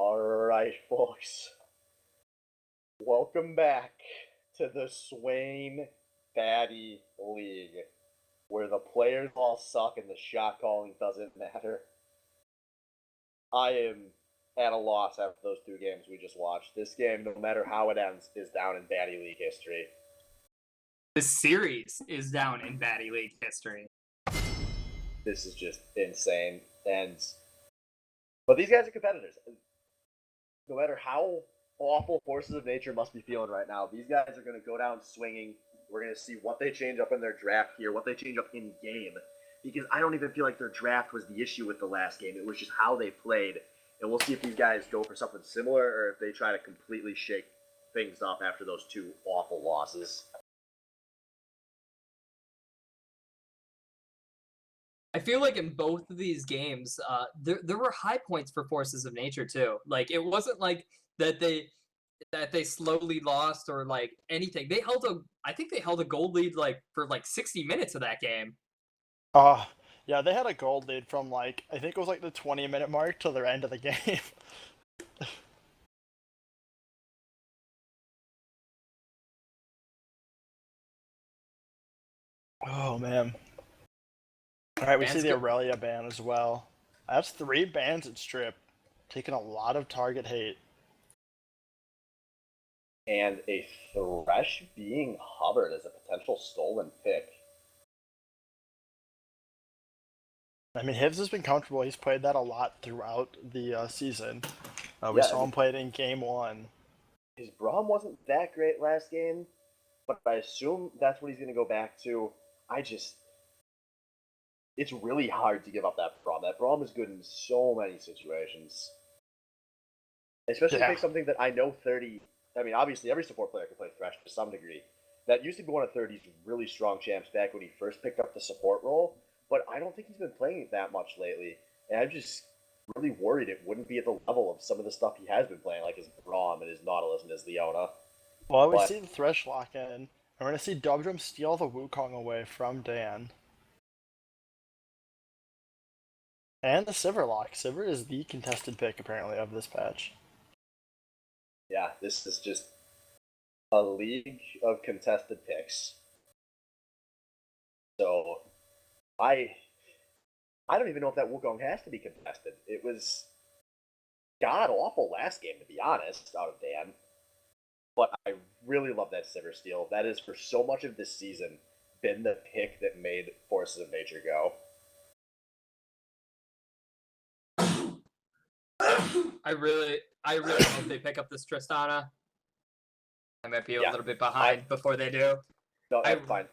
Alright, folks. Welcome back to the Swain Batty League, where the players all suck and the shot calling doesn't matter. I am at a loss after those two games we just watched. This game, no matter how it ends, is down in Batty League history. The series is down in Batty League history. This is just insane. But these guys are competitors. No matter how awful forces of nature must be feeling right now, these guys are going to go down swinging. We're going to see what they change up in their draft here, what they change up in game. Because I don't even feel like their draft was the issue with the last game. It was just how they played. And we'll see if these guys go for something similar or if they try to completely shake things up after those two awful losses. I feel like in both of these games, there were high points for forces of nature too. Like it wasn't like that they slowly lost or like anything. I think they held a goal lead like for like 60 minutes of that game. Yeah, they had a goal lead from like, I think it was like the 20-minute mark till the end of the game. Oh, man. Alright, we see the Aurelia ban as well. That's 3 bans at Strip. Taking a lot of target hate. And a Thresh being hovered as a potential stolen pick. I mean, Hivs has been comfortable. He's played that a lot throughout the season. We saw him play it in Game 1. His Braum wasn't that great last game, but I assume that's what he's going to go back to. It's really hard to give up that Braum. That Braum is good in so many situations. Especially if it's something that I know 30... I mean, obviously, every support player can play Thresh to some degree. That used to be one of 30's really strong champs back when he first picked up the support role, but I don't think he's been playing it that much lately. And I'm just really worried it wouldn't be at the level of some of the stuff he has been playing, like his Braum and his Nautilus and his Leona. Well, we see the Thresh lock in, and we're going to see Dubdrum steal the Wukong away from Dan. And the Sivir lock. Sivir is the contested pick, apparently, of this patch. Yeah, this is just a league of contested picks. So, I don't even know if that Wukong has to be contested. It was god-awful last game, to be honest, out of Dan. But I really love that Sivir steal. That has, for so much of this season, been the pick that made Forces of Nature go. I really hope they pick up this Tristana. I might be a little bit behind before they do. No, that's fine.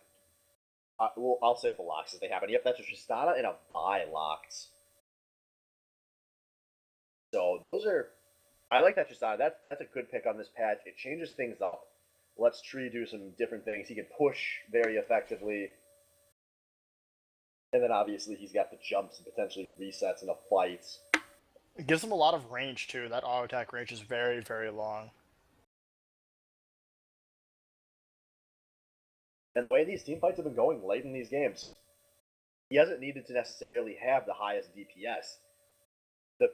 I'll save the locks as they happen. Yep, that's a Tristana and a Vi locked. So those are... I like that Tristana. That's a good pick on this patch. It changes things up. Lets Tree do some different things. He can push very effectively. And then obviously he's got the jumps and potentially resets in a fight. It gives him a lot of range too. That auto attack range is very, very long. And the way these team fights have been going late in these games, he hasn't needed to necessarily have the highest DPS. The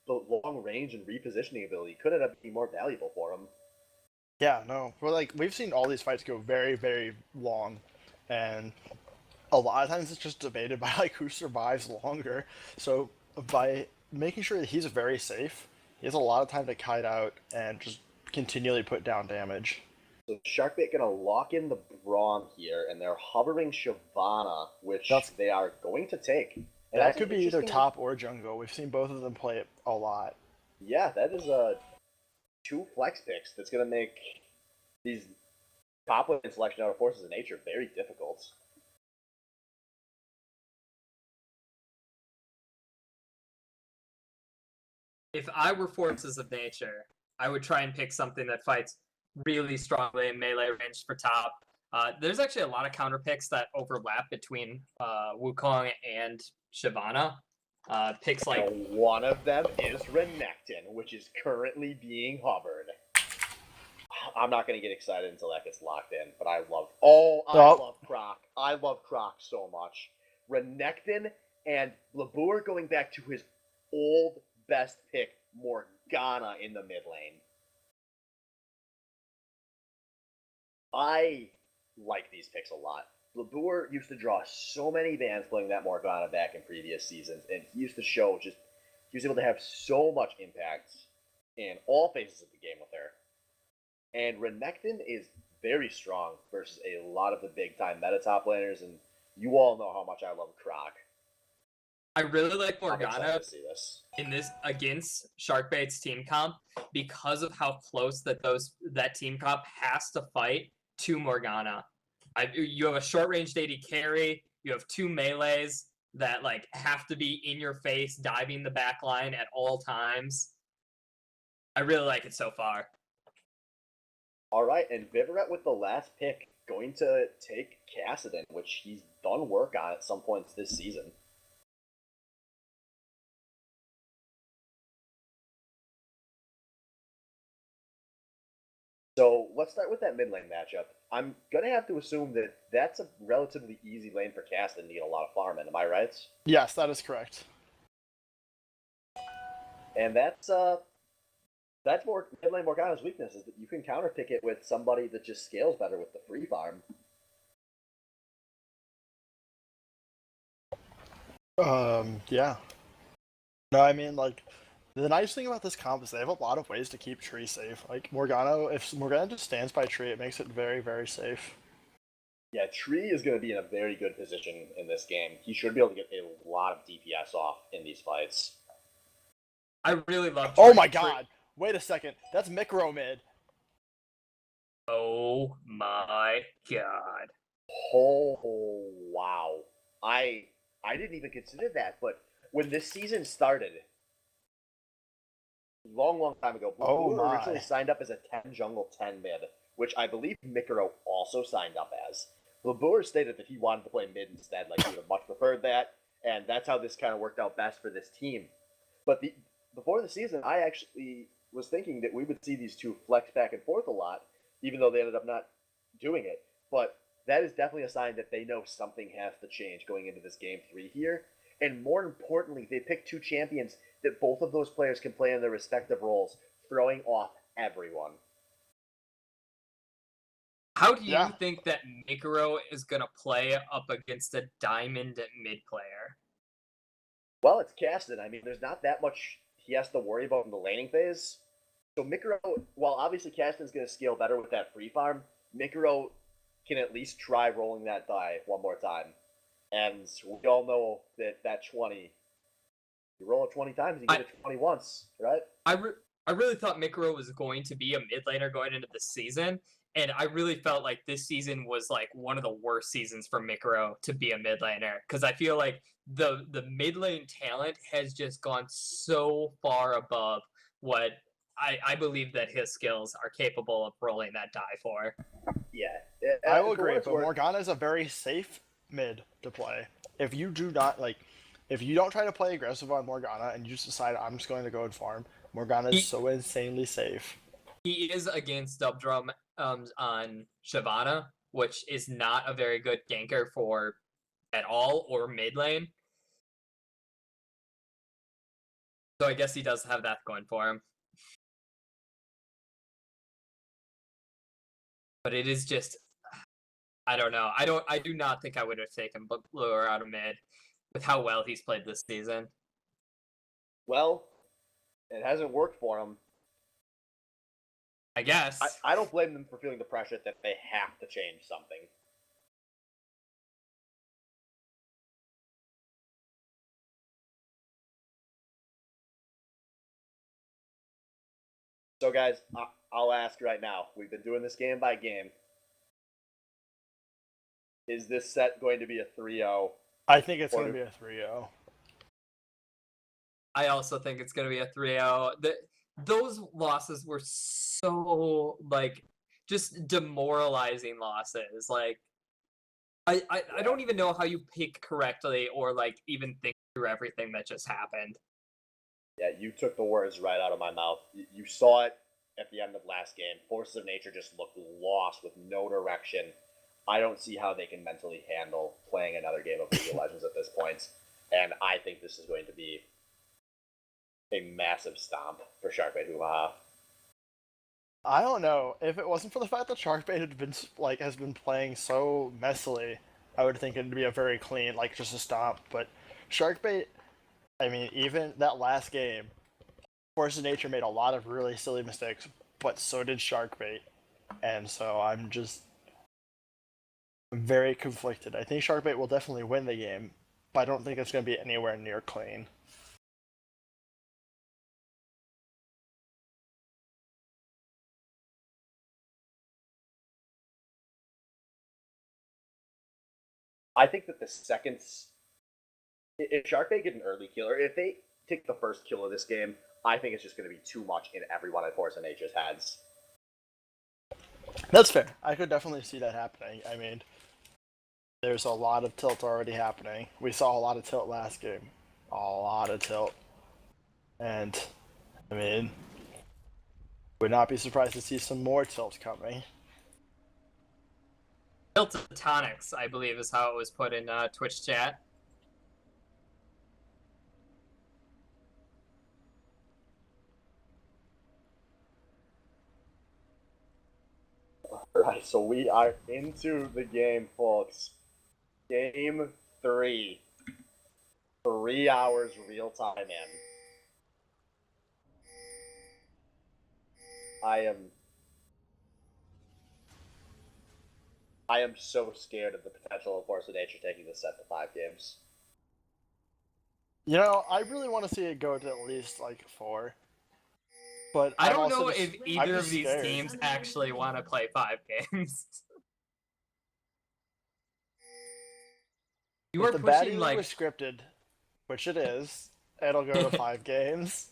long range and repositioning ability could end up being more valuable for him. Yeah, no. Well, we've seen all these fights go very, very long, and a lot of times it's just debated by who survives longer. So by making sure that he's very safe, he has a lot of time to kite out and just continually put down damage. So Sharkbait gonna lock in the Braum here, and they're hovering Shyvana, which they are going to take. And that could be either top or jungle. We've seen both of them play it a lot. Yeah, that is 2 flex picks that's gonna make these top lane selection out of Forces of Nature very difficult. If I were Forces of Nature, I would try and pick something that fights really strongly in melee range for top. There's actually a lot of counter picks that overlap between Wukong and Shyvana. Picks like... one of them is Renekton, which is currently being hovered. I'm not going to get excited until that gets locked in, but I love... I love Croc. I love Croc so much. Renekton and Labur going back to his old best pick, Morgana. Morgana in the mid lane. I like these picks a lot. Labur used to draw so many bans playing that Morgana back in previous seasons, and he used to show just he was able to have so much impact in all phases of the game with her. And Renekton is very strong versus a lot of the big time meta top laners, and you all know how much I love Croc. I really like I'm excited Morgana to see this. in this against Sharkbait's team comp because of how close that team comp has to fight to Morgana. You have a short range AD carry, you have 2 melees that like have to be in your face, diving the back line at all times. I really like it so far. All right, and Vivaret with the last pick going to take Kassadin, which he's done work on at some points this season. So let's start with that mid lane matchup. I'm gonna have to assume that that's a relatively easy lane for Kassadin to get a lot of farm in. Am I right? Yes, that is correct. And that's more mid lane Morgana's weakness is that you can counterpick it with somebody that just scales better with the free farm. Yeah. No, I mean, like, the nice thing about this comp is they have a lot of ways to keep Tree safe. Like, Morgana, if Morgana just stands by Tree, it makes it very, very safe. Yeah, Tree is going to be in a very good position in this game. He should be able to get a lot of DPS off in these fights. I really love Oh Tree. my god! Wait a second. That's Micro mid. Oh my god. Oh, wow. I didn't even consider that, but when this season started, long time ago, Oh Blue my. originally signed up as a 10 jungle, 10 mid, which I believe Mikuro also signed up as. Labur stated that he wanted to play mid instead, like he would have much preferred that, and that's how this kind of worked out best for this team. But before the season, I actually was thinking that we would see these two flex back and forth a lot, even though they ended up not doing it. But that is definitely a sign that they know something has to change going into this game 3 here. And more importantly, they picked 2 champions that both of those players can play in their respective roles, throwing off everyone. How do you Yeah. think that Mikuro is gonna play up against a diamond mid player? Well, it's Kassadin. I mean, there's not that much he has to worry about in the laning phase. So Mikuro, while obviously Kassadin's going to scale better with that free farm, Mikuro can at least try rolling that die one more time. And we all know that 20, you roll it 20 times, you get it 20 once, right? I really thought Mikuro was going to be a mid laner going into the season, and I really felt like this season was like one of the worst seasons for Mikuro to be a mid laner because I feel like the mid lane talent has just gone so far above what I believe that his skills are capable of rolling that die for. Yeah. I will agree, but Morgana is a very safe mid to play. If you do not, like, if you don't try to play aggressive on Morgana and you just decide, I'm just going to go and farm, Morgana is so insanely safe. He is against Dubdrum on Shyvana, which is not a very good ganker for at all or mid lane. So I guess he does have that going for him. But it is just, I don't know. I do not think I would have taken Lure out of mid with how well he's played this season. Well, it hasn't worked for him. I guess. I don't blame them for feeling the pressure that they have to change something. So, guys, I'll ask right now. We've been doing this game by game. Is this set going to be a 3-0? I think it's going to be a 3-0. I also think it's going to be a 3-0. Those losses were so, like, just demoralizing losses. Like, I don't even know how you pick correctly or, like, even think through everything that just happened. Yeah, you took the words right out of my mouth. You saw it at the end of last game. Forces of Nature just looked lost with no direction. I don't see how they can mentally handle playing another game of League of Legends at this point. And I think this is going to be a massive stomp for Sharkbait HooHa. I don't know. If it wasn't for the fact that Sharkbait had been has been playing so messily, I would think it'd be a very clean, like just a stomp. But Sharkbait, I mean, even that last game, Force of Nature made a lot of really silly mistakes, but so did Sharkbait, and so I'm just very conflicted. I think Sharkbait will definitely win the game, but I don't think it's going to be anywhere near clean. I think that the seconds, if Sharkbait get an early kill, or if they take the first kill of this game, I think it's just going to be too much in everyone at Force of Nature's heads. That's fair. I could definitely see that happening. I mean, there's a lot of tilt already happening. We saw a lot of tilt last game. A lot of tilt. And, I mean, would not be surprised to see some more tilt coming. Tiltatonics, I believe, is how it was put in Twitch chat. Alright, so we are into the game, folks. Game 3. 3 hours real time in. I am so scared of the potential of Force of Nature taking this set to 5 games. You know, I really want to see it go to at least, like, 4. But I I'm don't also know just, if I'm either just of these scared. teams actually want to play 5 games. You If are the pushing, baddie like... was scripted, which it is, it'll go to 5 games.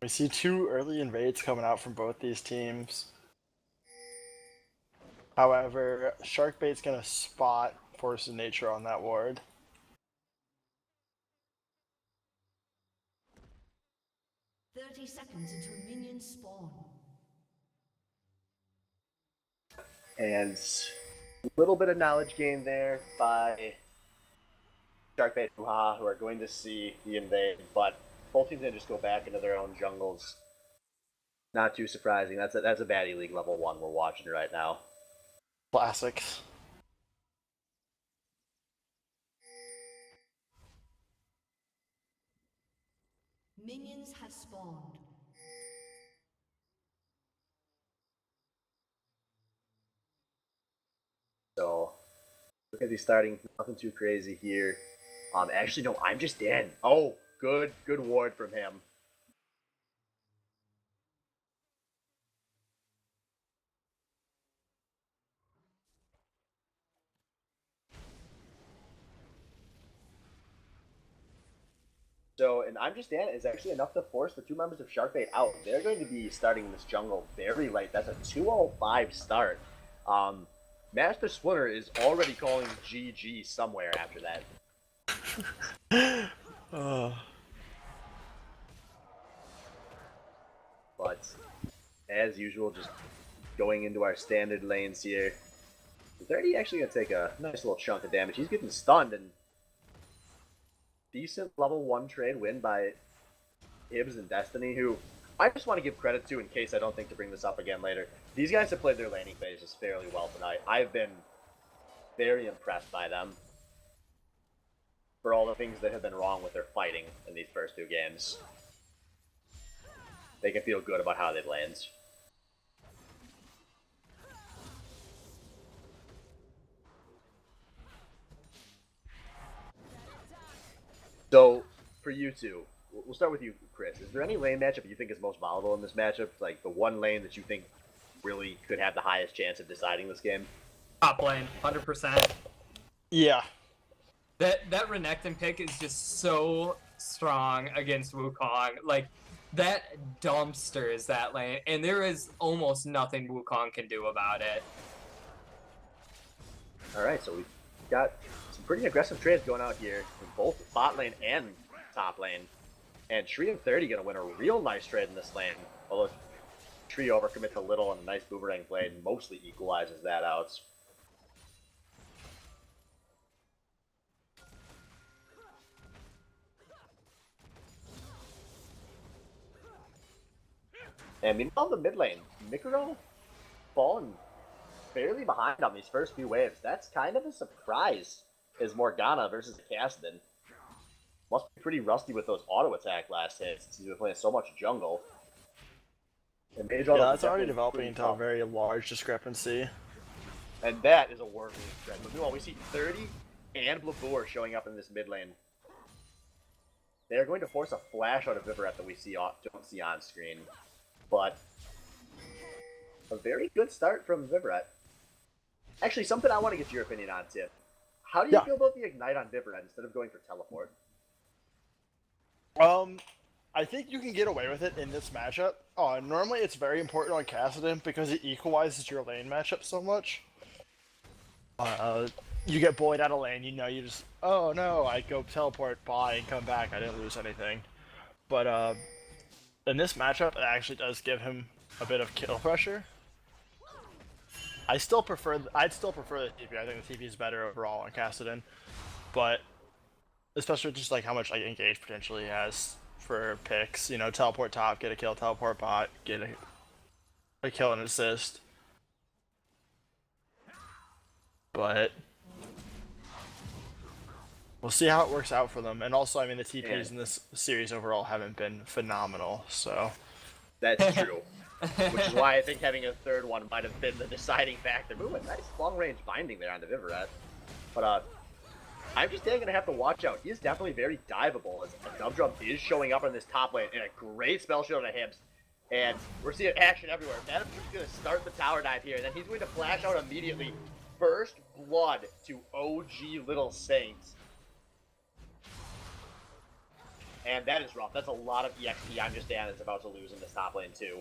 We see 2 early invades coming out from both these teams. However, Sharkbait's gonna spot Force of Nature on that ward. Seconds until minions spawn. And a little bit of knowledge gained there by Sharkbait HooHa, who are going to see the invade, but both teams can just go back into their own jungles. Not too surprising. That's a baddie league level 1 we're watching right now. Classics. Minions have spawned. So we're gonna be starting nothing too crazy here. Actually, no, I'm just in. Oh, good ward from him. So, and I'm just in is actually enough to force the 2 members of Sharkbait out. They're going to be starting this jungle very late. That's a 2:05 start. Master Splinter is already calling GG somewhere after that. But as usual, just going into our standard lanes here. 30 actually gonna take a nice little chunk of damage. He's getting stunned, and decent level 1 trade win by Ibs and Destiny, who I just want to give credit to in case I don't think to bring this up again later. These guys have played their laning phases fairly well tonight. I've been very impressed by them for all the things that have been wrong with their fighting in these first 2 games. They can feel good about how they've landed. So, for you two, we'll start with you, Chris. Is there any lane matchup you think is most volatile in this matchup? Like the one lane that you think really could have the highest chance of deciding this game? Top lane, 100%. Yeah. That Renekton pick is just so strong against Wukong. Like, that dumpsters that lane, and there is almost nothing Wukong can do about it. Alright, so we've got some pretty aggressive trades going out here in both bot lane and top lane. And Tree and 30 gonna win a real nice trade in this lane. Although Tree overcommits a little and a nice boomerang blade mostly equalizes that out. And meanwhile, in the mid lane, Mikuro fallen fairly behind on these first few waves. That's kind of a surprise, is Morgana versus Kassadin. Must be pretty rusty with those auto attack last hits since he's been playing so much jungle. And Yeah, that's already developing into a very large discrepancy. And that is a worrying trend. But meanwhile, we see 30 and Blabur showing up in this mid lane. They are going to force a flash out of Vivaret that we don't see on screen. But a very good start from Vivaret. Actually, something I want to get your opinion on, Tiff. How do you feel about the Ignite on Vivaret instead of going for Teleport? I think you can get away with it in this matchup. Normally it's very important on Kassadin because it equalizes your lane matchup so much. You get bullied out of lane, you know, you just, oh no, I go teleport by and come back, I didn't lose anything. But in this matchup, it actually does give him a bit of kill pressure. I'd still prefer the TP. I think the TP is better overall on Kassadin, but especially just like how much like engage potentially he has for picks. You know, teleport top, get a kill, teleport bot, get a kill and assist. But we'll see how it works out for them. And also, I mean, the TPs in this series overall haven't been phenomenal, so. That's true. Which is why I think having a third one might have been the deciding factor. Ooh, a nice long-range binding there on the Vivaret. But I'm just going to have to watch out. He is definitely very diveable, as a Dubdrum is showing up in this top lane, and a great spell shield on Hibs. And we're seeing action everywhere. Madam's just going to start the tower dive here, and then he's going to flash out immediately. First blood to OG Little Saints. And that is rough. That's a lot of EXP I'm just is about to lose in this top lane, too.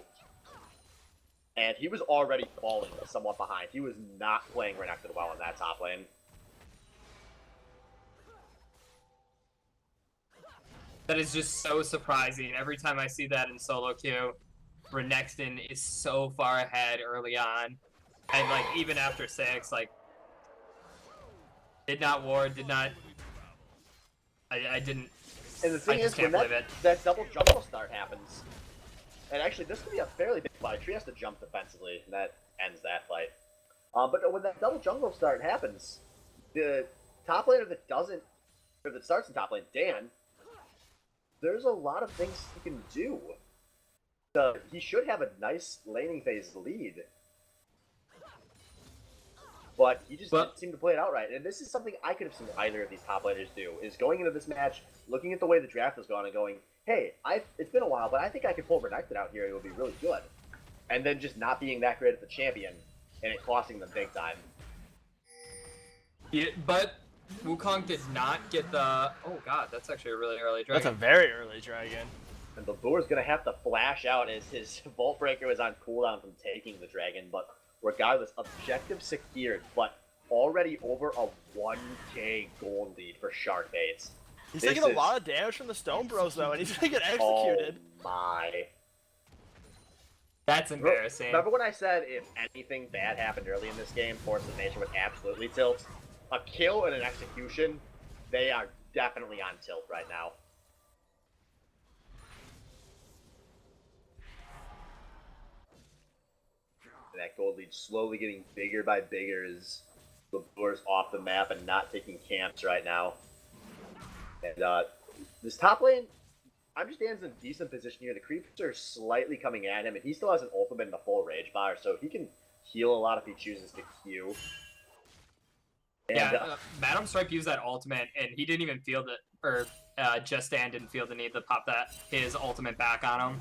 And he was already falling somewhat behind. He was not playing Renekton well in that top lane. That is just so surprising. Every time I see that in solo queue, Renekton is so far ahead early on. And like even after 6, like did not ward, did not I didn't. And the thing is, when that double jungle start happens, and actually this could be a fairly big fight. Tree has to jump defensively, and that ends that fight. But when that double jungle start happens, the top laner that doesn't, or that starts in top lane, Dan, there's a lot of things he can do. So he should have a nice laning phase lead. But he just didn't seem to play it out right. And this is something I could have seen either of these top laners do, is going into this match, looking at the way the draft has gone and going, hey, it's been a while, but I think I could pull Renekton out here, it would be really good. And then just not being that great at the champion, and it costing them big time. Yeah, but Wukong did not get the... Oh god, that's actually a really early dragon. That's a very early dragon. And Babur's going to have to flash out as his Volt Breaker was on cooldown from taking the dragon, but regardless, objective secured, but already over a 1k gold lead for Shark Baits. He's taking a lot of damage from the Stone Bros, though, and he's going to get executed. Oh my. That's embarrassing. Remember when I said if anything bad happened early in this game, Forces of Nature would absolutely tilt? A kill and an execution, they are definitely on tilt right now. And that gold lead slowly getting bigger by bigger as Babur's off the map and not taking camps right now. And this top lane, I'm just in a decent position here. The creeps are slightly coming at him, and he still has an ultimate and a full rage bar, so he can heal a lot if he chooses to Q. And, yeah, Madam Stripe used that ultimate, and he didn't even feel the, or Justin didn't feel the need to pop his ultimate back on him.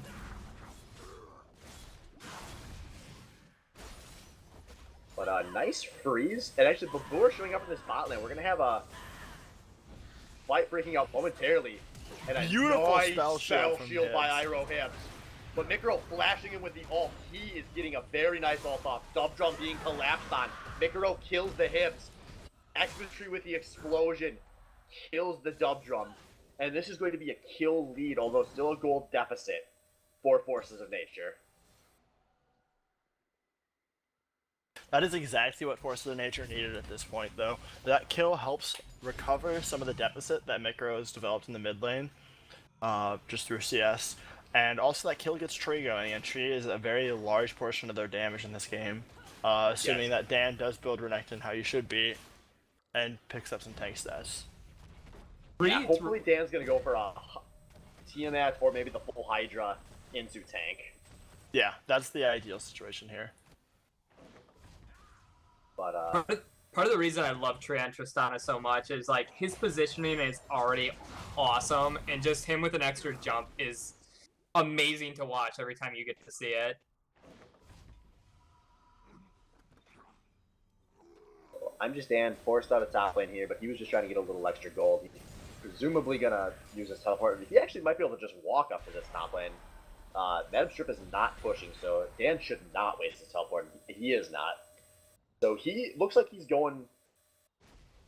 But nice freeze, and actually before showing up in this bot lane, we're gonna have a fight breaking out momentarily, and a beautiful nice spell shield from by Iroh Hibs. But Mikuro flashing him with the ult, he is getting a very nice ult off. Dubdrum being collapsed on. Mikuro kills the Hibs. Exfantry with the explosion kills the Dubdrum, and this is going to be a kill lead, although still a gold deficit for Forces of Nature. That is exactly what Forces of Nature needed at this point, though. That kill helps recover some of the deficit that Mikuro has developed in the mid lane, just through CS. And also that kill gets Tree going, and Tree is a very large portion of their damage in this game. Assuming that Dan does build Renekton how you should be, and picks up some tank stats. Yeah, hopefully Dan's gonna go for a Tiamat or maybe the full Hydra into tank. Yeah, that's the ideal situation here. But part of the reason I love Trian Tristana so much is like his positioning is already awesome, and just him with an extra jump is amazing to watch every time you get to see it. I'm just Dan forced out of top lane here, but he was just trying to get a little extra gold. He's presumably gonna use his teleport. He actually might be able to just walk up to this top lane. Madam Strip is not pushing, so Dan should not waste his teleport. He is not. So he looks like he's going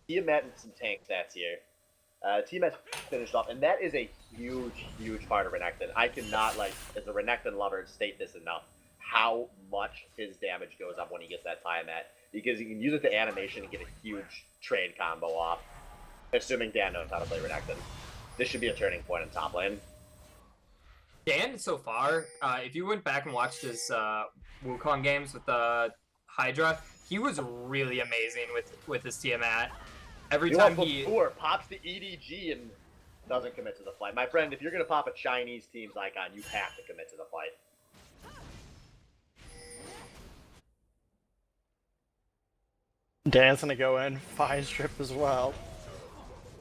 Tiamat and some tank stats here. Tiamat's finished off, and that is a huge, huge part of Renekton. I cannot, like, as a Renekton lover, state this enough. How much his damage goes up when he gets that Tiamat. Because you can use it to animation and get a huge trade combo off. Assuming Dan knows how to play Renekton. This should be a turning point in top lane. Dan, so far, if you went back and watched his Wukong games with the Hydra, he was really amazing with his Tiamat. Every time he pops the EDG and doesn't commit to the fight. My friend, if you're going to pop a Chinese team's icon, you have to commit to the fight. Dan's gonna go in, find Strip as well.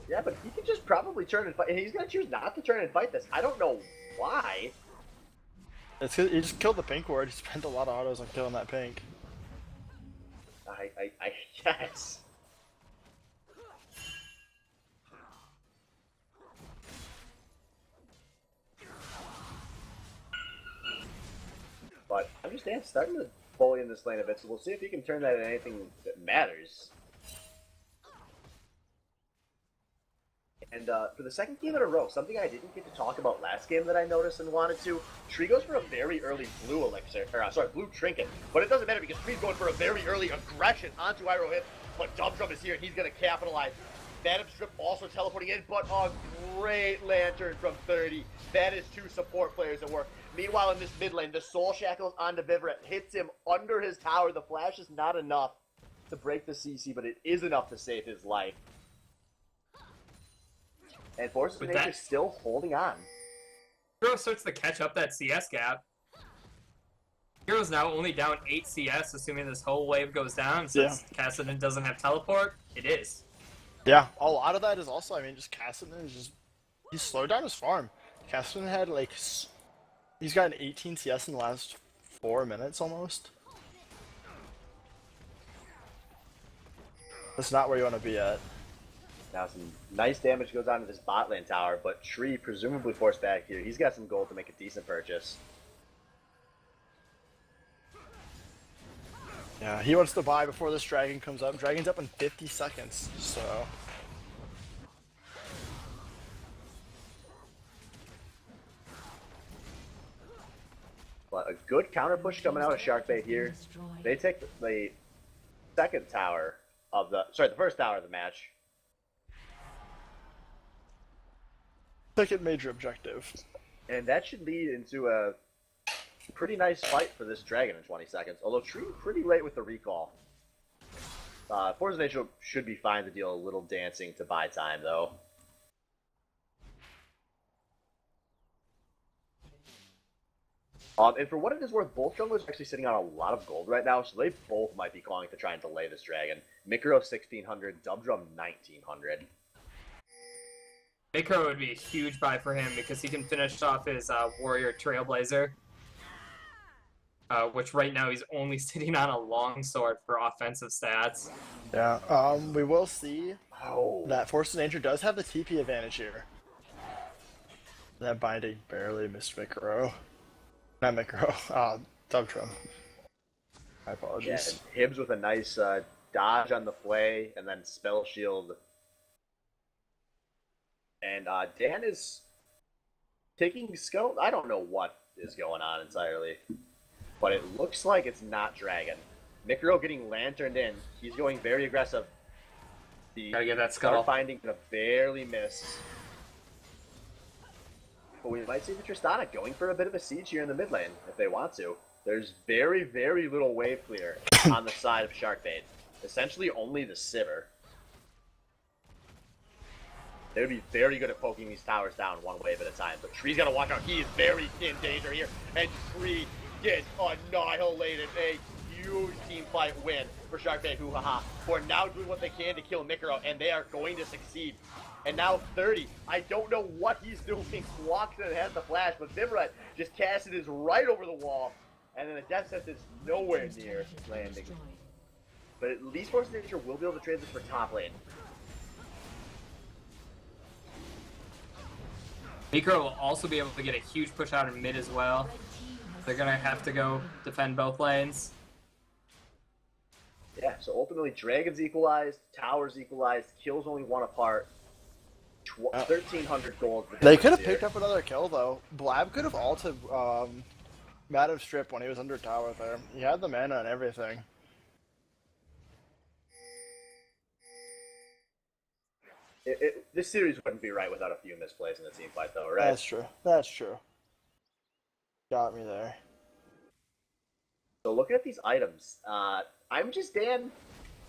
Yeah, but he can just probably turn and fight. And he's going to choose not to turn and fight this. I don't know why. It's 'cause he just killed the pink ward. He spent a lot of autos on killing that pink. I guess. But I'm just starting to bully in this lane a bit, so we'll see if he can turn that into anything that matters. And for the second game in a row, something I didn't get to talk about last game that I noticed and wanted to, Tree goes for a very early blue elixir, or blue trinket, but it doesn't matter because Tree's going for a very early aggression onto Irohit, but Dum is here and he's going to capitalize. Madam Strip also teleporting in, but a great Lantern from 30. That is two support players at work. Meanwhile, in this mid lane, the Soul Shackles onto Vivaret hits him under his tower. The flash is not enough to break the CC, but it is enough to save his life. And Forces of Nature still holding on. Hero starts to catch up that CS gap. Hero's now only down 8 CS, assuming this whole wave goes down. Since Cassidy doesn't have teleport, it is. Yeah, a lot of that is also, I mean, just Cassidy is just, he slowed down his farm. Cassidy had like, he's got an 18 CS in the last 4 minutes almost. That's not where you want to be at. Now some nice damage goes on to this bot lane tower, but Tree presumably forced back here. He's got some gold to make a decent purchase. Yeah, he wants to buy before this dragon comes up. Dragon's up in 50 seconds, so... But a good counter push coming out of Sharkbait here. They take the second tower of the... Sorry, the first tower of the match. Second major objective. And that should lead into a pretty nice fight for this dragon in 20 seconds. Although Tree pretty late with the recall. Forces of Nature should be fine to deal a little dancing to buy time, though. And for what it is worth, both junglers are actually sitting on a lot of gold right now, so they both might be calling to try and delay this dragon. Mikro 1600, Dubdrum 1900. Mikro would be a huge buy for him because he can finish off his Warrior Trailblazer. Which right now he's only sitting on a longsword for offensive stats. Yeah, we will see that Forces of Nature does have the TP advantage here. That binding barely missed Mikro. Not Mikro, Dubdrum. My apologies. Yeah, and Hibbs with a nice dodge on the flay, and then spell shield. And Dan is taking scope. I don't know what is going on entirely, but it looks like it's not Dragon. Mikro getting lanterned in. He's going very aggressive. The Gotta get that scuttle. finding gonna barely miss. but we might see the Tristana going for a bit of a siege here in the mid lane if they want to. There's very, very little wave clear on the side of Sharkbait. Essentially only the Sivir. They would be very good at poking these towers down one wave at a time. But Tree's got to watch out. He is very in danger here. And Tree gets annihilated. A huge team fight win for Sharkbait HooHa, who are now doing what they can to kill Mikaro, and they are going to succeed. And now 30, I don't know what he's doing. Walks in and has the flash, but Vivret just casted his right over the wall. And then the death set is nowhere near landing. But at least Force of Nature will be able to trade this for top lane. Mikro will also be able to get a huge push out in mid as well. They're going to have to go defend both lanes. Yeah, so ultimately Dragon's equalized, Tower's equalized, kills only one apart. 1,300 gold. They could have picked up another kill, though. Blab could have ulted Madam Strip when he was under tower there. He had the mana and everything. This series wouldn't be right without a few misplays in the team fight, though, right? That's true. That's true. Got me there. So looking at these items, I'm just Dan,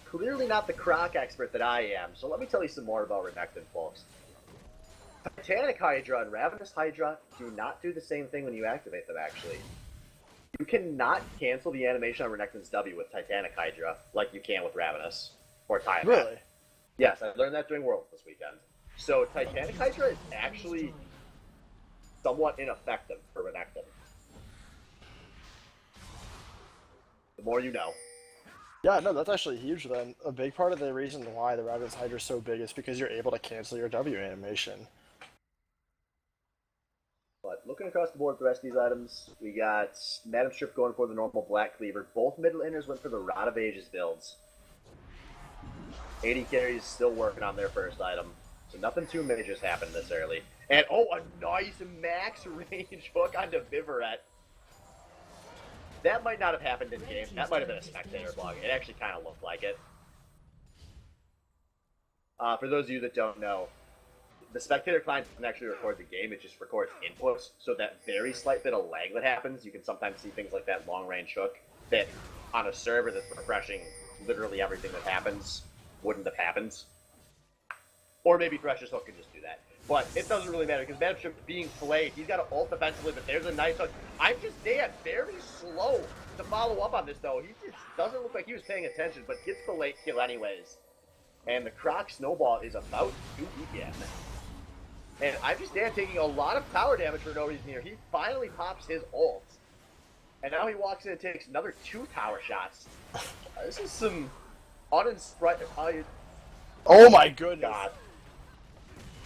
clearly not the Croc expert that I am, so let me tell you some more about Renekton, folks. Titanic Hydra and Ravenous Hydra do not do the same thing when you activate them, actually. You cannot cancel the animation on Renekton's W with Titanic Hydra like you can with Ravenous or Tiamat. Really? Yes, I learned that during Worlds this weekend. So Titanic Hydra is actually somewhat ineffective for Renekton. The more you know. Yeah, no, that's actually huge then. A big part of the reason why the Ravenous Hydra is so big is because you're able to cancel your W animation. But looking across the board at the rest of these items, we got Madam Strip going for the normal Black Cleaver. Both middle laners went for the Rod of Ages builds. 80 carries still working on their first item. So nothing too major's happened this early. And oh, a nice max range hook onto Viveret. That might not have happened in game. That might have been a spectator blog. It actually kind of looked like it. For those of you that don't know, the spectator client doesn't actually record the game. It just records inputs. So that very slight bit of lag that happens, you can sometimes see things like that long range hook that on a server that's refreshing literally everything that happens wouldn't have happened. Or maybe Thresh's hook can just do that. But it doesn't really matter because Madam Strip being flayed, he's got to ult defensively, but there's a nice hook. I'm just Dan, very slow to follow up on this though. He just doesn't look like he was paying attention, but gets the late kill anyways. And the Croc Snowball is about to begin. And I'm just Dan taking a lot of tower damage for no reason here. He finally pops his ult. And now he walks in and takes another 2 tower shots. This is some uninspired. Oh my goodness. God.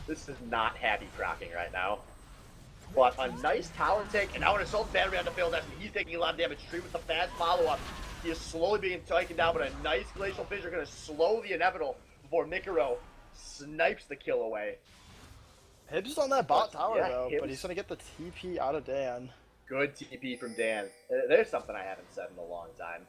This is not happy crocking right now. But a nice tower take, and now an assault battery on the field as he's taking a lot of damage. Tree with the fast follow-up. He is slowly being taken down, but a nice Glacial Fissure going to slow the inevitable before Mikaro snipes the kill away. Hibbs on that bot tower Yeah, though, Hibbs. but he's gonna get the TP out of Dan. Good TP from Dan. There's something I haven't said in a long time.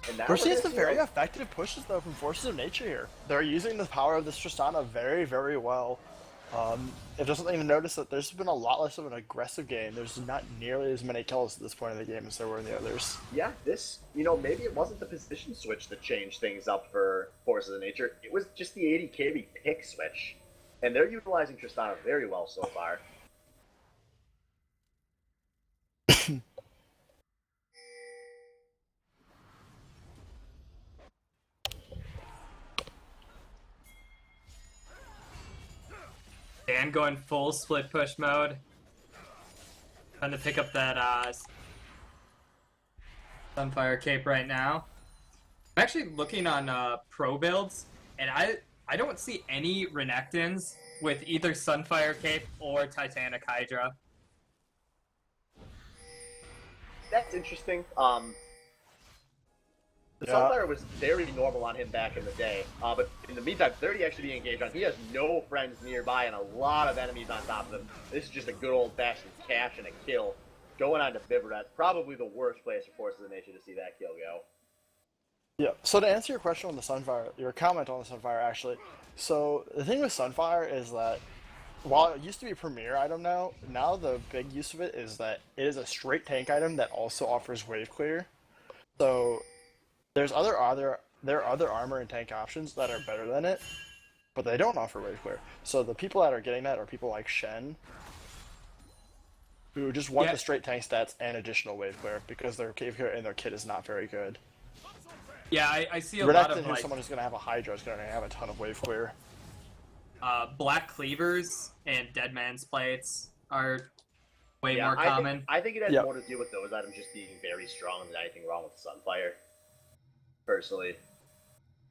And now We're seeing gonna some see very a- effective pushes though from Forces of Nature here. They're using the power of this Tristana very, very well. If there's something to notice that there's been a lot less of an aggressive game. There's not nearly as many kills at this point in the game as there were in the others. Yeah, this, maybe it wasn't the position switch that changed things up for Forces of Nature. It was just the 80 KB pick switch. And they're utilizing Tristana very well so far. Dan going full split push mode. Trying to pick up that Sunfire Cape right now. I'm actually looking on pro builds, and I don't see any Renekton's with either Sunfire Cape or Titanic Hydra. That's interesting. The Yeah. Sunfire was very normal on him back in the day, but in the meantime, 30 actually being engaged on. He has no friends nearby and a lot of enemies on top of him. This is just a good old-fashioned cash and a kill. Going on to Viveret, probably the worst place for Forces of Nature to see that kill go. Yeah. So to answer your question on the Sunfire, your comment on the Sunfire actually. So the thing with Sunfire is that while it used to be a premier item now the big use of it is that it is a straight tank item that also offers wave clear. So there are other armor and tank options that are better than it, but they don't offer wave clear. So the people that are getting that are people like Shen, who just want Yeah. the straight tank stats and additional wave clear because their cave clear and their kit is not very good. Yeah, I see a lot of Renekton, like who's someone who's gonna have a Hydra, is gonna have a ton of wave clear. black cleavers and dead man's plates are way Yeah, more common. I think it has Yep. more to do with those items just being very strong than anything wrong with Sunfire. Personally.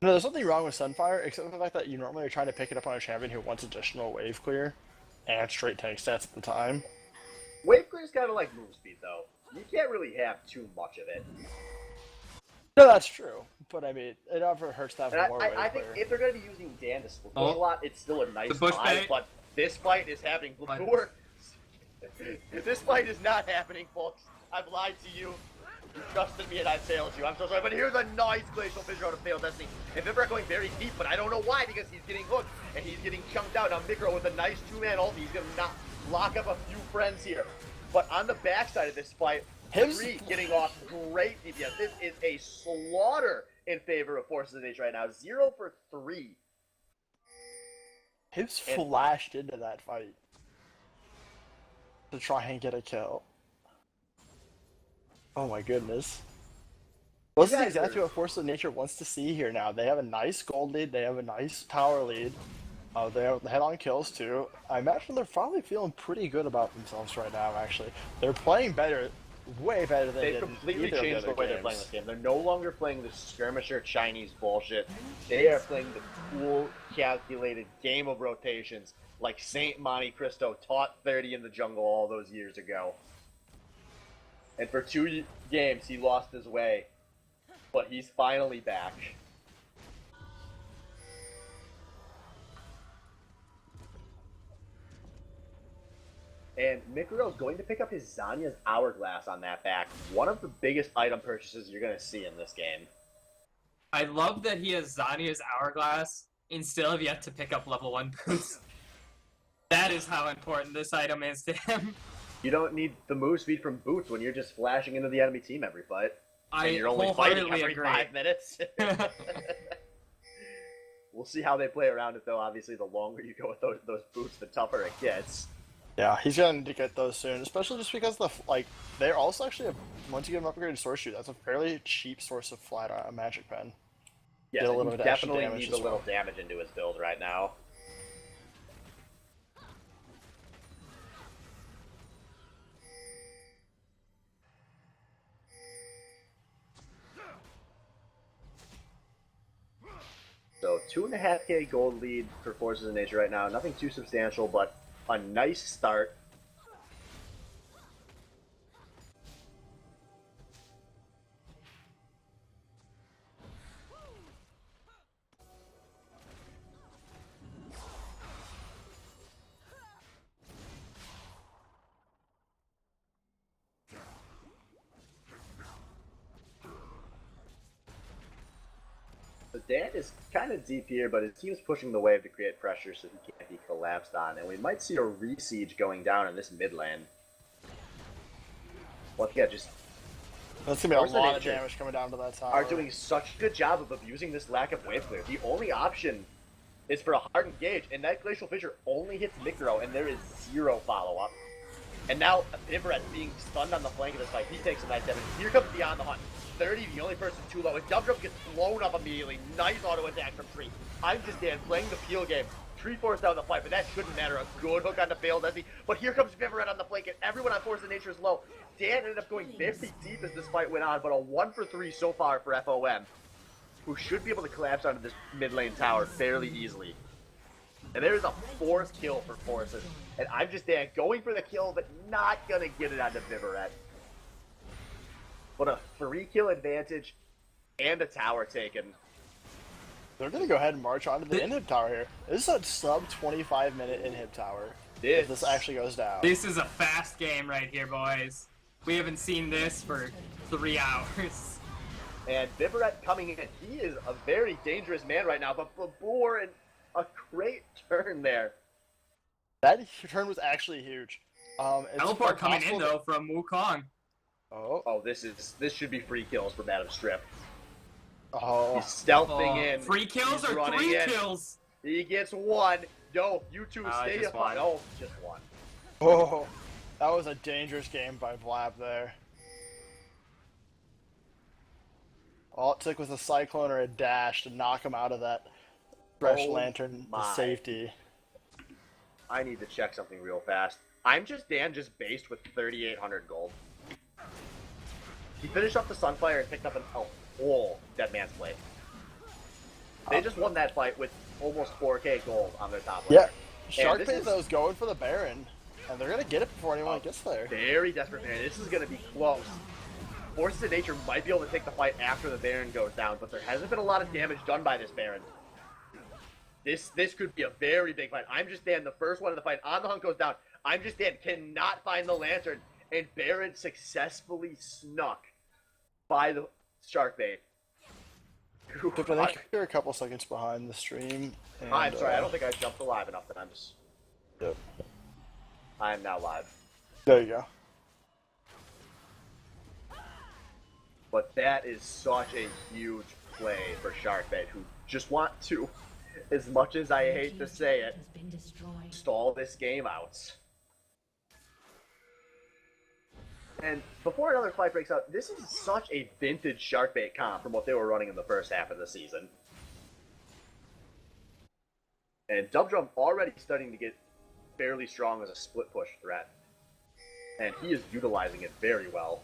No, there's nothing wrong with Sunfire, except for the fact that you normally are trying to pick it up on a champion who wants additional wave clear and straight tank stats at the time. Wave clear is kind of like move speed, though. You can't really have too much of it. No, that's true, but I mean, it never hurts to have And more I wave think clear. if they're going to be using Dan to split Oh. push a lot, it's still a nice The push buy, bait. but this fight is happening. Before, this fight is not happening, folks. I've lied to you. You trusted me and I failed you. I'm so sorry, but here's a nice Glacial Fissure out of Failed Destiny. And Vivra going very deep, but I don't know why, because he's getting hooked, and he's getting chunked out. Now Micro with a nice two-man ulti, he's going to not lock up a few friends here. But on the backside of this fight, Three getting off great DPS. This is a slaughter in favor of Forces of Nature right now. 0 for 3. Hibbs flashed into that fight to try and get a kill. Oh my goodness. Well, this is exactly what Forces of Nature wants to see here now. They have a nice gold lead, they have a nice tower lead. They have head-on kills too. I imagine they're probably feeling pretty good about themselves right now, actually. They're playing better, way better than they They've did completely either of the changed the other way they're games. playing this game. They're no longer playing the skirmisher Chinese bullshit. They are playing the cool, calculated game of rotations like Saint Monte Cristo taught 30 in the jungle all those years ago. And for 2 games, he lost his way. But he's finally back. And Mikuro's going to pick up his Zanya's Hourglass on that back. One of the biggest item purchases you're going to see in this game. I love that he has Zanya's Hourglass and still have yet to pick up level 1 boots. That is how important this item is to him. You don't need the move speed from boots when you're just flashing into the enemy team every fight. I And you're only fighting wholeheartedly every agree. 5 minutes. We'll see how they play around it, though. Obviously, the longer you go with those boots, the tougher it gets. Yeah, he's going to get those soon, especially just because they're also actually once you get an upgraded source shoot, that's a fairly cheap source of flat magic pen. Yeah, Get a he little bit of extra definitely damage needs as a little well. damage into his build right now. So 2.5k gold lead for Forces of Nature right now. Nothing too substantial, but a nice start. So Dan is kind of deep here, but his team's pushing the wave to create pressure so he can't be collapsed on. And we might see a re-siege going down in this mid lane. Once again, just That's going to be Forces a of lot of Nature damage coming down to that tower. are doing such a good job of abusing this lack of wave clear. The only option is for a hard engage, and that Glacial Fissure only hits Micro, and there is 0 follow-up. And now, Ivaret being stunned on the flank of this fight, he takes a nice damage. Here comes Beyond the Hunt. 30, the only person too low. His jump gets blown up immediately. Nice auto attack from Tree. I'm just Dan playing the peel game. Tree forced down the fight, but that shouldn't matter. A good hook on the failed Desi. But here comes Vivaret on the flank, and everyone on Force of Nature is low. Dan ended up going very deep as this fight went on, but a 1 for 3 so far for FOM, who should be able to collapse onto this mid lane tower fairly easily. And there's a 4th kill for Forces. And I'm just Dan going for the kill, but not going to get it onto Vivaret. But a 3-kill advantage and a tower taken. They're going to go ahead and march onto the inhib tower here. This is a sub 25-minute inhib tower. If this actually goes down. This is a fast game right here, boys. We haven't seen this for 3 hours. And Vivaret coming in. He is a very dangerous man right now, but Babur in a great turn there. That turn was actually huge. It's Teleport quite coming in possible though from Wukong. Oh, this should be free kills for Madam Strip. Oh, He's stealthing in. Free kills He's or running 3 in. kills? He gets one. No, you two stay just up. one. No, just one. oh, that was a dangerous game by Vlad there. All it took was a Cyclone or a dash to knock him out of that Fresh Oh Lantern to my. safety. I need to check something real fast. I'm just based with 3,800 gold. He finished off the Sunfire and picked up a whole Dead Man's Blade. They just won that fight with almost 4k gold on their top Yeah, laner. Shark this Bait is- though is going for the Baron, and they're gonna get it before anyone gets there. Very desperate Baron. This is going to be close. Forces of Nature might be able to take the fight after the Baron goes down, but there hasn't been a lot of damage done by this Baron. This could be a very big fight. I'm just Dan, the first one of the fight. On the Hunt goes down. I'm just Dan, cannot find the Lantern, and Baron successfully snuck by the Shark Bait. Except I think you're a couple seconds behind the stream. And, I'm sorry, I don't think I jumped alive enough times. Yep. I am now live. There you go. But that is such a huge play for Sharkbait, who just want to, as much as I hate to say it, Has been destroyed. stall this game out. And before another fight breaks out, this is such a vintage Sharkbait comp from what they were running in the first half of the season. And Dubdrum already starting to get fairly strong as a split push threat. And he is utilizing it very well.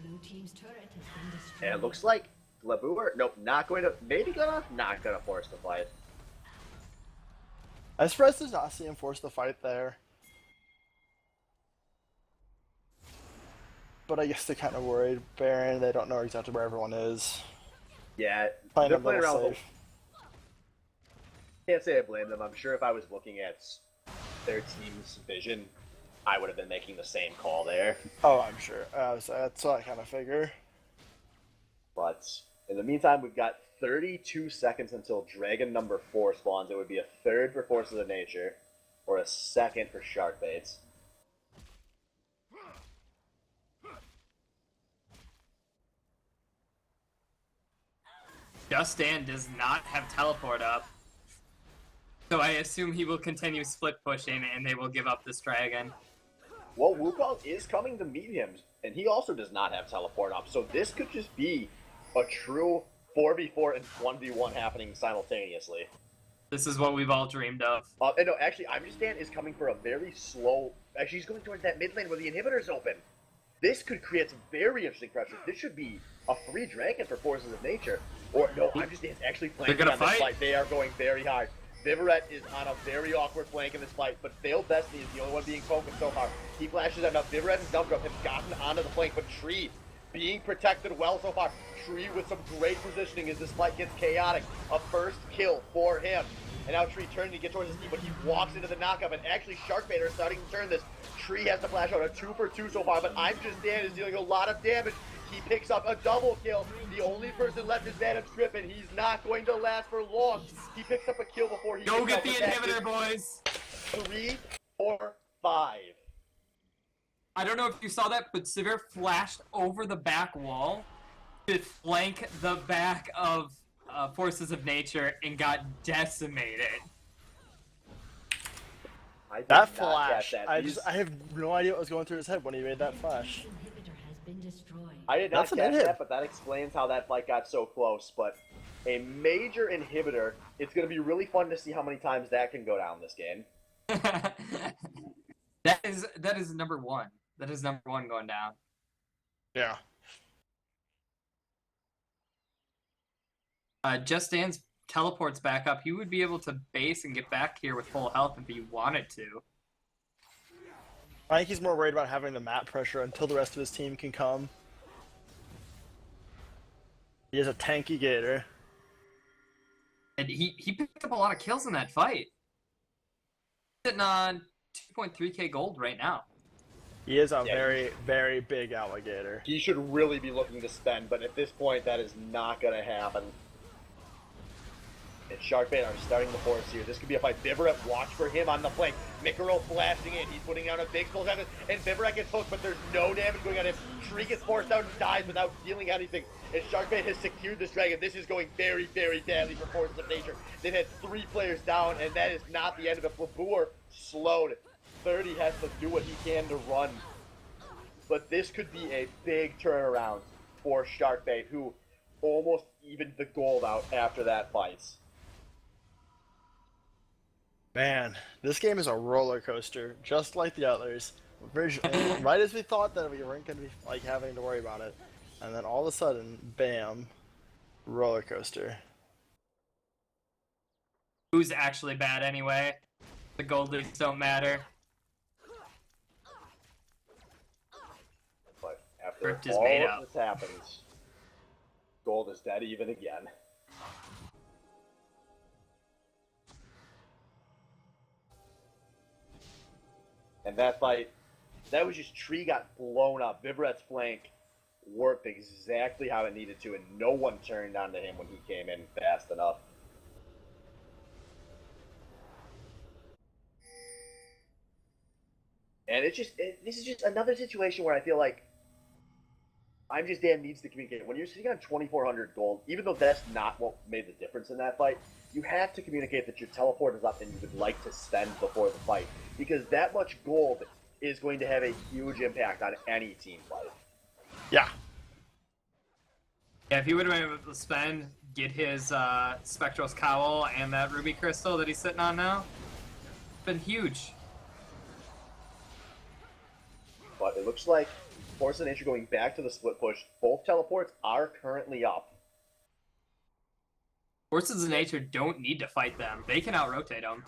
Blue team's turret has been destroyed. And it looks like Labur, nope, not gonna force the fight. I'm surprised to not see him force the fight there. But I guess they're kind of worried. Baron, they don't know exactly where everyone is. Yeah, Playing they're a playing little around with safe. Can't say I blame them. I'm sure if I was looking at their team's vision, I would have been making the same call there. Oh, I'm sure. So that's what I kind of figure. But in the meantime, we've got 32 seconds until Dragon number 4 spawns. It would be a third for Forces of Nature, or a second for Sharkbaits. Justin does not have teleport up. So I assume he will continue split pushing and they will give up this dragon. Well, Wukong is coming to meet him, and he also does not have teleport up, so this could just be a true 4v4 and 1v1 happening simultaneously. This is what we've all dreamed of. And no, actually, Imjustan is coming for a very slow... Actually, he's going towards that mid lane where the inhibitor's open. This could create some very interesting pressure. This should be a free dragon for Forces of Nature. Or, no, Imjustan's actually playing They're on gonna this fight? fight. They are going very hard. Vivaret is on a very awkward flank in this fight, but Failed Destiny is the only one being focused so far. He flashes enough. Vivaret and Dubdrum have gotten onto the flank, but Tree being protected well so far. Tree with some great positioning as this fight gets chaotic. A first kill for him. And now Tree turning to get towards his team, but he walks into the knockup, and actually Sharkbait are starting to turn this. Tree has to flash out a 2 for 2 so far, but Imjustan is dealing a lot of damage. He picks up a double kill. The only person left is Madam Strip, and he's not going to last for long. He picks up a kill before he Go gets get up the with that inhibitor, boys! 3, 4, 5. I don't know if you saw that, but Sivir flashed over the back wall to flank the back of Forces of Nature and got decimated. I did That not flash, catch that. I have no idea what was going through his head when he made that flash. Inhibitor has been destroyed. I did not That's an catch inhib. that, but that explains how that fight got so close. But a major inhibitor, it's going to be really fun to see how many times that can go down this game. That is number one. That is number one going down. Yeah. Just Dan's teleports back up. He would be able to base and get back here with full health if he wanted to. I think he's more worried about having the map pressure until the rest of his team can come. He is a tanky gator. And he picked up a lot of kills in that fight. Sitting on 2.3k gold right now. He is a Yeah, very, very big alligator. He should really be looking to spend, but at this point, that is not going to happen. And Sharkbait are starting the force here. This could be a fight. Vivorette, watch for him on the flank. Mikaro flashing in. He's putting out a big pull damage, and Vivorette gets hooked, but there's no damage going on him. Tree gets forced out and dies without dealing anything. And Sharkbait has secured this dragon. This is going very, very badly for Forces of Nature. They've had 3 players down, and that is not the end of it. Labour slowed. 30 has to do what he can to run. But this could be a big turnaround for Sharkbait, who almost evened the gold out after that fight. Man, this game is a roller coaster, just like the others. Right as we thought that we weren't going to be like having to worry about it, and then all of a sudden, bam, roller coaster. Who's actually bad anyway? The gold leagues don't matter. But after Crypt is all made of up. this happens, gold is dead even again. And that fight, that was just Tree got blown up. Vivorette's flank worked exactly how it needed to, and no one turned onto him when he came in fast enough. And this is just another situation where I feel like I'm Just Dan needs to communicate. When you're sitting on 2,400 gold, even though that's not what made the difference in that fight, you have to communicate that your teleport is up and you would like to spend before the fight. Because that much gold is going to have a huge impact on any team fight. Yeah. Yeah, if he would have been able to spend, get his Spectral's Cowl and that Ruby Crystal that he's sitting on now, been huge. But it looks like Force of Nature going back to the split push. Both teleports are currently up. Forces of Nature don't need to fight them. They can out-rotate them.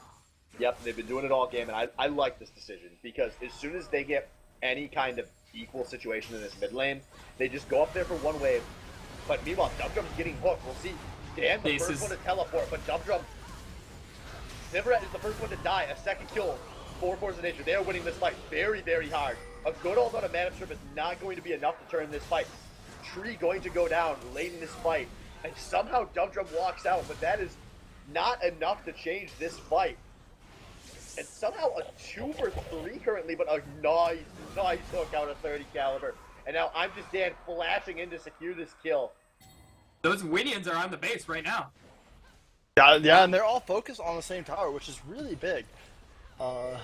Yep, they've been doing it all game, and I like this decision, because as soon as they get any kind of equal situation in this mid lane, they just go up there for one wave. But meanwhile, Dubdrum's getting hooked. We'll see Dan, the first one to teleport, but Dubdrum, Vivorette is the first one to die. A second kill for Force of Nature. They are winning this fight very, very hard. A good old amount of mana strip is not going to be enough to turn this fight. Tree going to go down late in this fight, and somehow Dubdrum walks out, but that is not enough to change this fight. And somehow a 2 for 3 currently, but a nice hook out of 30 caliber. And now I'm Just Dan flashing in to secure this kill. Those Winions are on the base right now. Yeah, and they're all focused on the same tower, which is really big. A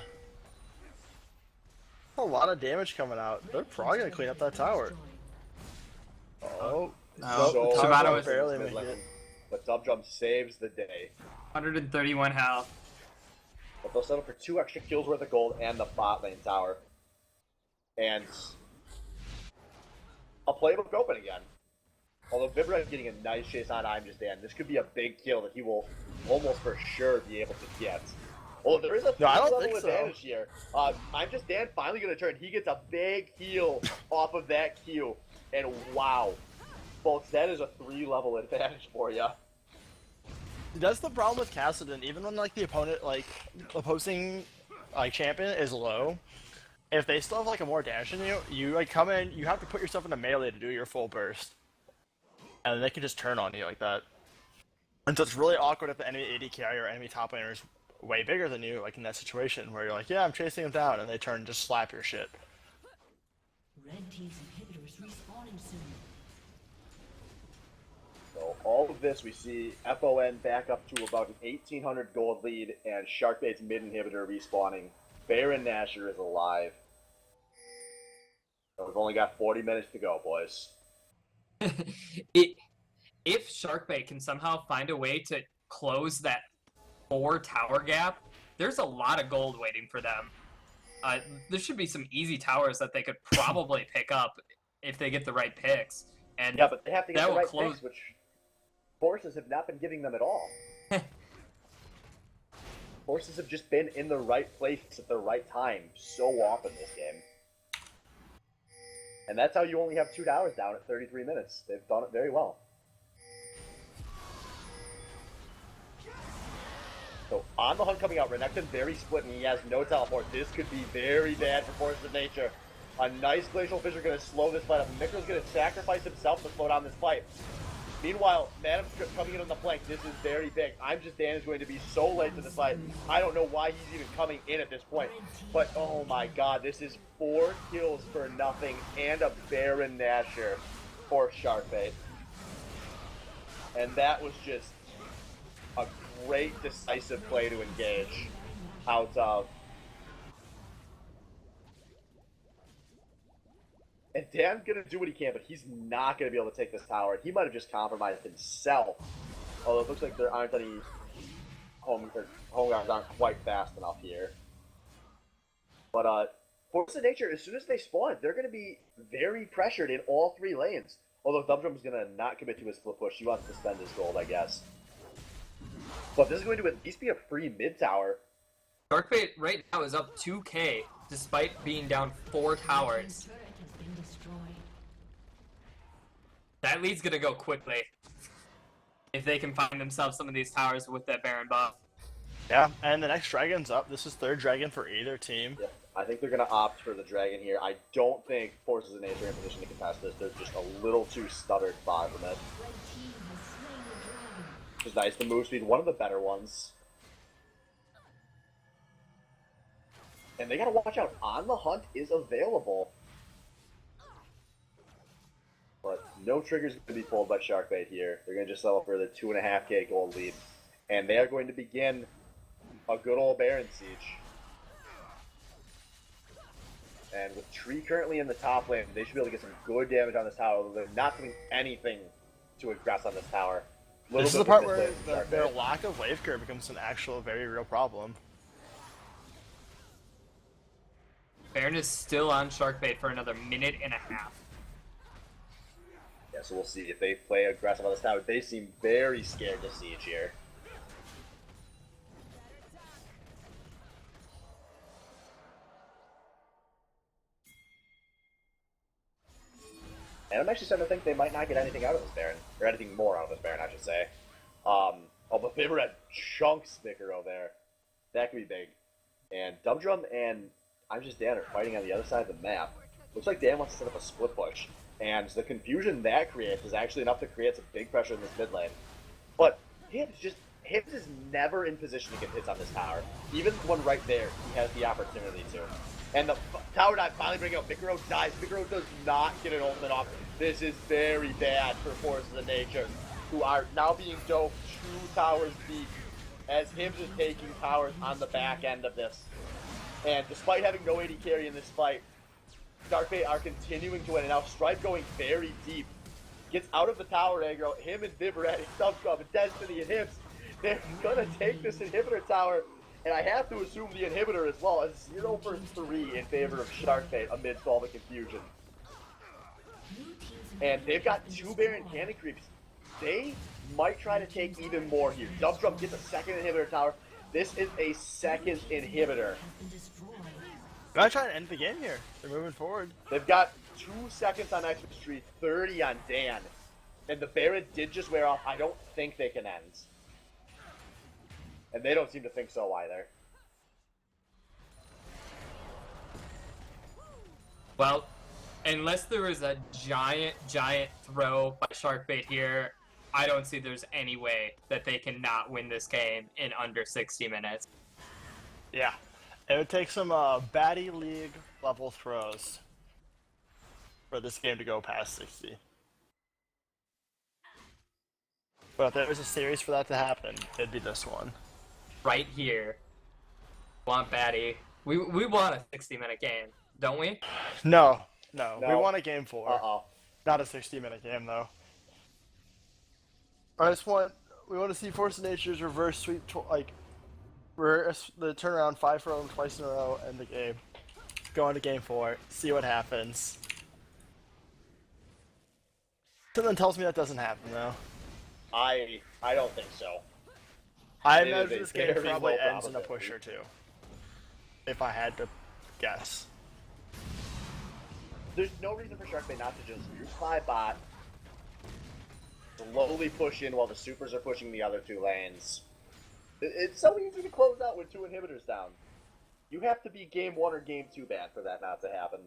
lot of damage coming out. They're probably gonna clean up that tower. Oh, No, the Shibata tower was barely make it. But Dubdrum saves the day. 131 health. But they'll settle for 2 extra kills worth of gold and the bot lane tower. And a playbook open again. Although Vivorette getting a nice chase on I'm Just Dan. This could be a big kill that he will almost for sure be able to get. Well, there is a No, I don't level think so. advantage here. I'm Just Dan finally going to turn. He gets a big heal off of that Q. And wow. Folks, that is a 3-level advantage for you. That's the problem with Kassadin. Even when like the opposing champion is low, if they still have like a more dash than you, you like come in, you have to put yourself in a melee to do your full burst, and then they can just turn on you like that. And so it's really awkward if the enemy AD carry or enemy top laner is way bigger than you, like in that situation where you're like, yeah, I'm chasing them down, and they turn and just slap your shit. Red team's inhibitors respawning soon. So all of this, we see FoN back up to about an 1,800 gold lead, and Sharkbait's mid inhibitor respawning. Baron Nashor is alive. So we've only got 40 minutes to go, boys. If Sharkbait can somehow find a way to close that 4 tower gap, there's a lot of gold waiting for them. There should be some easy towers that they could probably pick up if they get the right picks. And Yeah, but they have to get that the will right close- picks, which Forces have not been giving them at all. Forces have just been in the right place at the right time so often this game. And that's how you only have 2 towers down at 33 minutes. They've done it very well. So on the hunt coming out, Renekton very split and he has no teleport. This could be very bad for Forces of Nature. A nice Glacial Fissure going to slow this fight up. Mikro's going to sacrifice himself to slow down this fight. Meanwhile, Madam's coming in on the flank. This is very big. I'm Just Dan is going to be so late to this fight. I don't know why he's even coming in at this point. But, oh my god, this is 4 kills for nothing and a Baron Nashor for Sharkbait. And that was just a great decisive play to engage out of. And Dan's going to do what he can, but he's not going to be able to take this tower. He might have just compromised himself. Although it looks like there aren't any home guards aren't quite fast enough here. But Force of Nature, as soon as they spawn, they're going to be very pressured in all 3 lanes. Although Thumbdrum's going to not commit to his split push. He wants to spend his gold, I guess. But this is going to at least be a free mid tower. Sharkbait right now is up 2k despite being down 4 towers. That lead's gonna go quickly if they can find themselves some of these towers with that Baron buff. Yeah, and the next dragon's up. This is 3rd dragon for either team. Yeah, I think they're going to opt for the dragon here. I don't think Forces of Nature are in position to contest this. They're just a little too stuttered by from it. Which is nice. The move speed, one of the better ones. And they got to watch out. On the Hunt is available. But no trigger's going to be pulled by Sharkbait here. They're going to just settle for the 2.5k gold lead. And they are going to begin a good old Baron siege. And with Tree currently in the top lane, they should be able to get some good damage on this tower, although they're not doing anything to aggress on this tower. This is the part where their lack of wave curve becomes an actual very real problem. Baron is still on Sharkbait for another 1.5 minutes. Yeah, so we'll see if they play aggressive on this tower. They seem very scared to siege here. And I'm actually starting to think they might not get anything out of this Baron. Or anything more out of this Baron, I should say. Oh, but they were at chunks Vicaro there. That could be big. And Dumdrum and I'm Just Dan are fighting on the other side of the map. Looks like Dan wants to set up a split push. And the confusion that creates is actually enough to create some big pressure in this mid lane. But Hibbs is never in position to get hits on this tower. Even when right there, he has the opportunity to. And the tower dive finally bringing up. Vicaro dies. Vicaro does not get an ultimate off. This is very bad for Forces of Nature, who are now being doped 2 towers deep, as Hibbs is taking towers on the back end of this. And despite having no AD carry in this fight, Sharkbait are continuing to win. And now Stripe going very deep. Gets out of the tower aggro. Him and Vibrad and Thumbdrum and Destiny and Hibbs, they're gonna take this inhibitor tower. And I have to assume the inhibitor as well, as 0 for 3 in favor of Sharkbait amidst all the confusion. And they've got 2 Baron cannon creeps. They might try to take even more here. Dumdrum gets a 2nd inhibitor tower. This is a 2nd inhibitor. Gotta try to end the game here. They're moving forward. They've got 2 seconds on Extra Street, 30 on Dan. And the Baron did just wear off. I don't think they can end. And they don't seem to think so either. Well, unless there was a giant throw by Sharkbait here, I don't see there's any way that they cannot win this game in under 60 minutes. Yeah. It would take some baddie league level throws for this game to go past 60. But if there was a series for that to happen, it'd be this one. Right here. Want Batty. We want a 60-minute game, don't we? No. We want a game 4. Uh-oh. Not a 60-minute game, though. We want to see Force of Nature's reverse sweep, reverse the turnaround 5 for 0 twice in a row, end the game. Go into game 4, see what happens. Something tells me that doesn't happen, though. I don't think so. I It is imagine a this game very probably low ends in a push or probability. 2. If I had to guess. There's no reason for Sharkbait not to just use 5 bot, slowly push in while the supers are pushing the other 2 lanes. It's so easy to close out with 2 inhibitors down. You have to be game 1 or game 2 bad for that not to happen.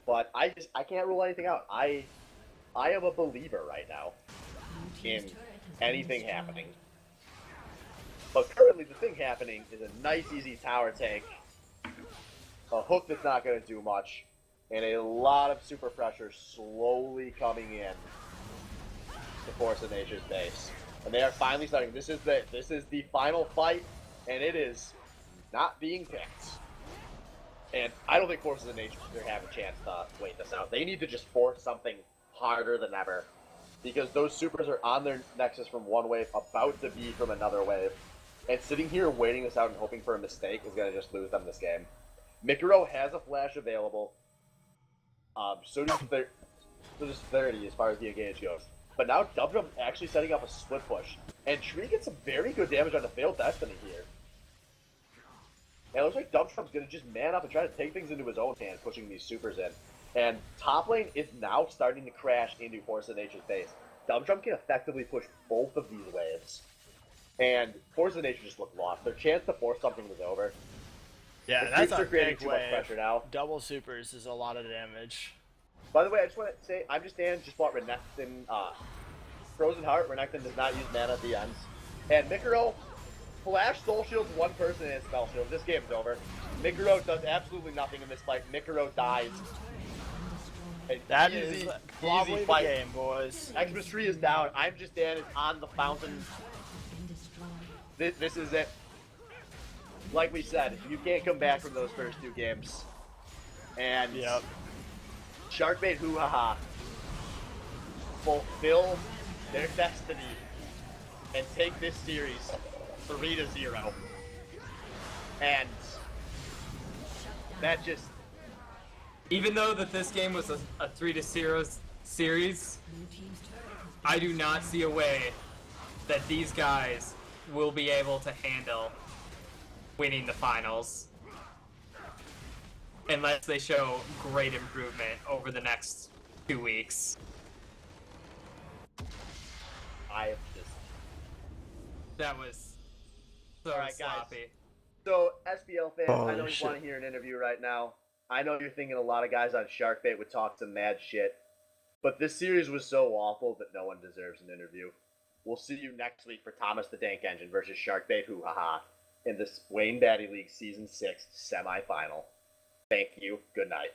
But I can't rule anything out. I am a believer right now in anything happening. But currently the thing happening is a nice easy tower tank, a hook that's not going to do much, and a lot of super pressure slowly coming in to Force of Nature's base. And they are finally starting. This is the final fight, and it is not being picked. And I don't think Forces of Nature have a chance to wait this out. They need to just force something harder than ever, because those supers are on their Nexus from one wave, about to be from another wave, and sitting here waiting this out and hoping for a mistake is going to just lose them this game. Mikuro has a flash available. So does 30 as far as the engage goes. But now Dubdrum actually setting up a split push, and Tree gets some very good damage on the Failed Destiny here. And it looks like Dubtrum's going to just man up and try to take things into his own hands, pushing these supers in. And top lane is now starting to crash into Force of Nature's base. Dubdrum can effectively push both of these waves. And Force of Nature just looked lost. Their chance to force something was over. Yeah, The that's creeps a are creating big too much wave. pressure now. Double supers is a lot of damage. By the way, I just want to say, I'm just Dan, just bought Renekton, Frozen Heart. Renekton does not use mana at the ends. And Mikuro, Flash Soul Shields one person and Spell Shield. This game's over. Mikuro does absolutely nothing in this fight. Mikuro dies. That is probably easy the fight. game, boys. Xmas Tree is down. I'm just Dan is on the fountain. This is it. Like we said, you can't come back from those first two games. And Yep. Sharkbait HooHa fulfill their destiny and take this series 3-0. And that just... Even though that this game was a 3-0 series, I do not see a way that these guys will be able to handle winning the finals unless they show great improvement over the next 2 weeks. I just... That was so Alright, guys. sloppy. So, SBL fans, I Holy know you shit. want to hear an interview right now. I know you're thinking a lot of guys on Sharkbait would talk some mad shit. But this series was so awful that no one deserves an interview. We'll see you next week for Thomas the Tank Engine versus Sharkbait HooHa in the Wayne Batty League Season 6 semifinal. Thank you. Good night.